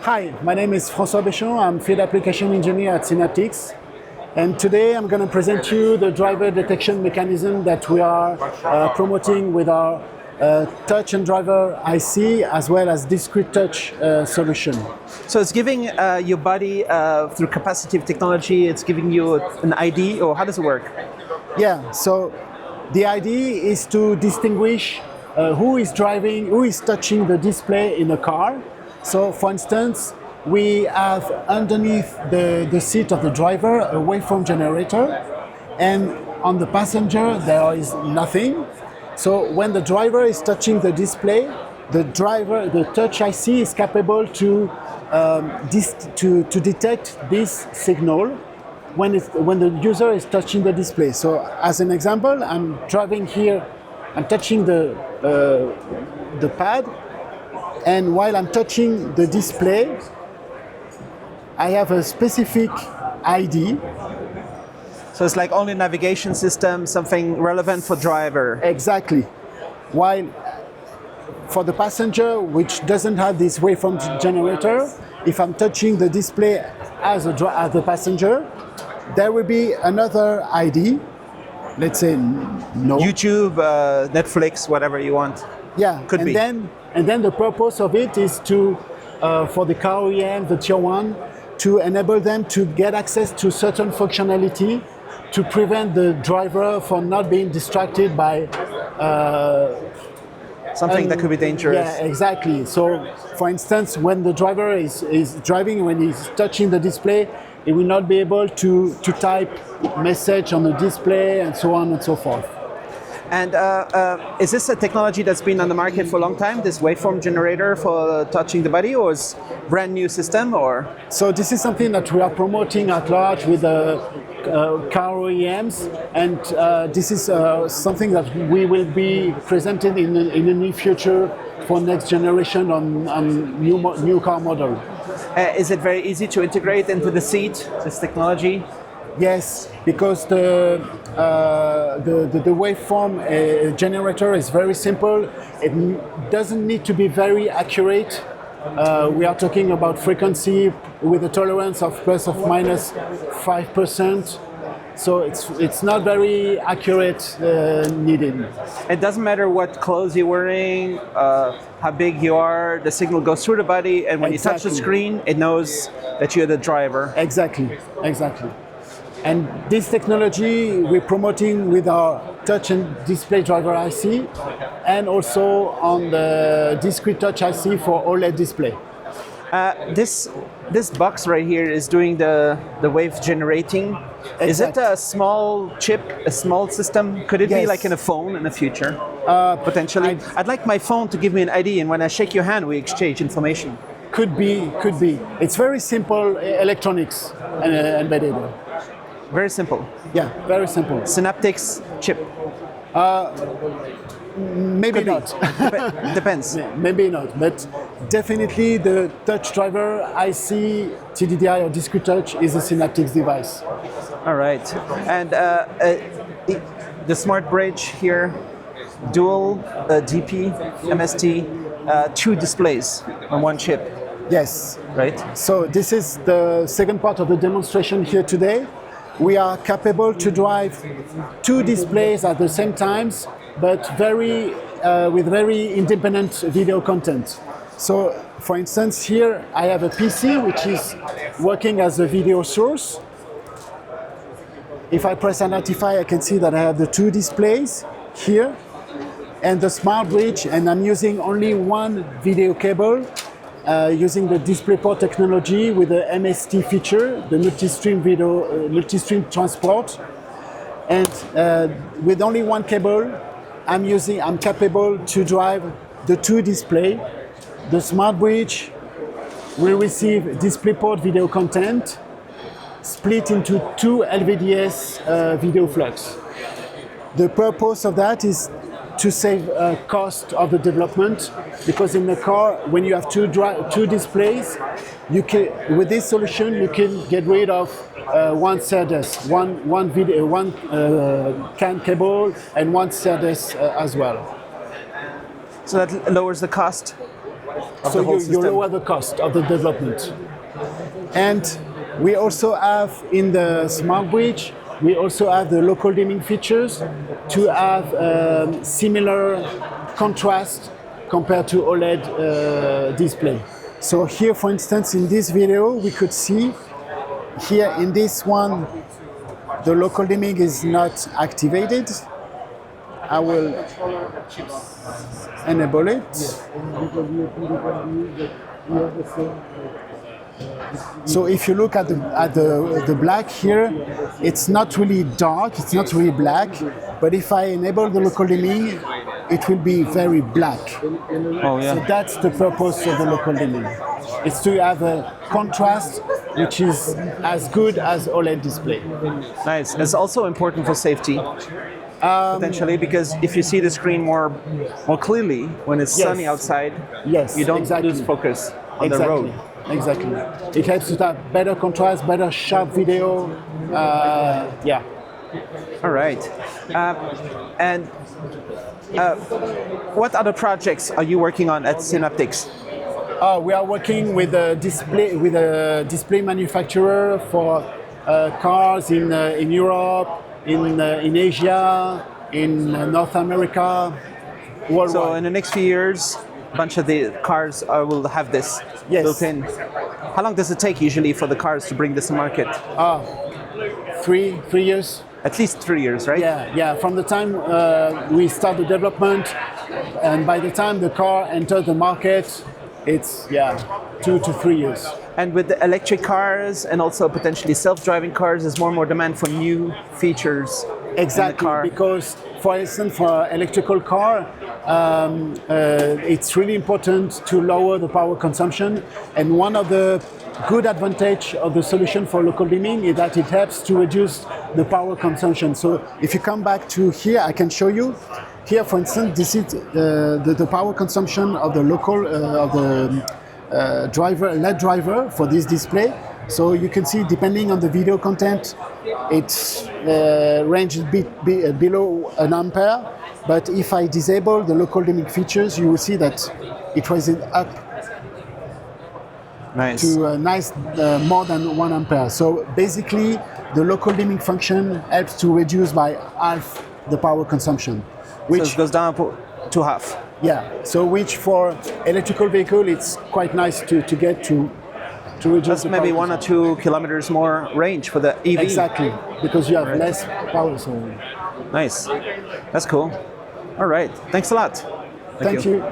Hi, my name is François Béchon. I'm field application engineer at Synaptics. And today I'm going to present you the driver detection mechanism that we are promoting with our touch and driver IC as well as discrete touch solution. So it's giving your body through capacitive technology, it's giving you an ID, or how does it work? Yeah, so the idea is to distinguish who is driving, who is touching the display in a car. So for instance, we have underneath the seat of the driver a waveform generator, and on the passenger there is nothing. So when the driver is touching the display, the touch IC is capable to detect this signal when the user is touching the display. So as an example, I'm driving here, I'm touching the pad, and while I'm touching the display, I have a specific ID. So it's like only navigation system, something relevant for driver. Exactly. While for the passenger, which doesn't have this waveform generator, if I'm touching the display as the passenger, there will be another ID. Let's say no. YouTube, Netflix, whatever you want. Yeah, could be. And then the purpose of it is to, for the car OEM, the Tier 1, to enable them to get access to certain functionality to prevent the driver from not being distracted by something that could be dangerous. Yeah, exactly. So, for instance, when the driver is driving, when he's touching the display, he will not be able to type message on the display and so on and so forth. And is this a technology that's been on the market for a long time, this waveform generator for touching the body, or is it a brand new system? Or? So this is something that we are promoting at large with the car OEMs, and this is something that we will be presenting in the near future for next generation on new car model. Is it very easy to integrate into the seat, this technology? Yes, because the waveform generator is very simple. It doesn't need to be very accurate. We are talking about frequency with a tolerance of plus or minus 5%. So it's not very accurate needed. It doesn't matter what clothes you're wearing, how big you are, the signal goes through the body, and when you touch the screen, it knows that you're the driver. Exactly. And this technology we're promoting with our touch and display driver IC, and also on the discrete touch IC for OLED display. This box right here is doing the wave generating. Exactly. Is it a small chip, a small system? Could it be like in a phone in the future? Potentially. I'd like my phone to give me an ID, and when I shake your hand, we exchange information. Could be. It's very simple electronics embedded. Very simple. Yeah, very simple. Synaptics chip. Maybe not. Depends. Maybe not, but definitely the touch driver IC, TDDI or discrete touch is a Synaptics device. All right. And the SmartBridge here, dual DP, MST, 2 displays on one chip. Yes. Right. So this is the second part of the demonstration here today. We are capable to drive 2 displays at the same time, but with very independent video content. So, for instance, here I have a PC which is working as a video source. If I press identify, I can see that I have the 2 displays here, and the SmartBridge, and I'm using only one video cable. Using the DisplayPort technology with the MST feature, the multi-stream transport, and with only one cable, I'm capable to drive the 2 display. The SmartBridge will receive DisplayPort video content split into 2 LVDS video flux. The purpose of that is to save cost of the development, because in the car, when you have 2 displays, with this solution you can get rid of one SerDes, one CAN cable, and one SerDes as well. So that lowers the cost? of so the whole you system. lower the cost of the development. And we also have in the SmartBridge, we also have the local dimming features to have similar contrast compared to OLED display. So here, for instance, in this video, we could see here in this one, the local dimming is not activated. I will enable it. So if you look at the black here, it's not really dark, it's not really black, but if I enable the local dimming, it will be very black. Oh yeah. So that's the purpose of the local dimming. It's to have a contrast which is as good as OLED display. Nice. It's also important for safety. Potentially, because if you see the screen more clearly when it's sunny outside, you don't lose focus on the road. Exactly. It helps to have better contrast, better sharp video. Yeah. All right. And what other projects are you working on at Synaptics? We are working with a display manufacturer for cars in Europe, in Asia, in North America, worldwide. So in the next few years, a bunch of the cars will have this built in. How long does it take usually for the cars to bring this to market? 3 years. At least 3 years, right? Yeah. From the time we start the development, and by the time the car enters the market, it's 2 to 3 years. And with the electric cars and also potentially self-driving cars, there's more and more demand for new features. Exactly, in the car. because for instance, for an electrical car, it's really important to lower the power consumption. And one of the good advantage of the solution for local dimming is that it helps to reduce the power consumption. So if you come back to here, I can show you. Here, for instance, this is the power consumption of the local LED driver for this display. So you can see, depending on the video content, it's ranges below an ampere. But if I disable the local dimming features, you will see that it rises up to a nice more than 1 ampere. So basically, the local dimming function helps to reduce by half the power consumption. Which so it goes down to half. Yeah, so which for electrical vehicle, it's quite nice to get to reduce. That's maybe 1 or 2 kilometers more range for the EV. Exactly, because you have less power. So. Nice. That's cool. All right. Thanks a lot. Thank you.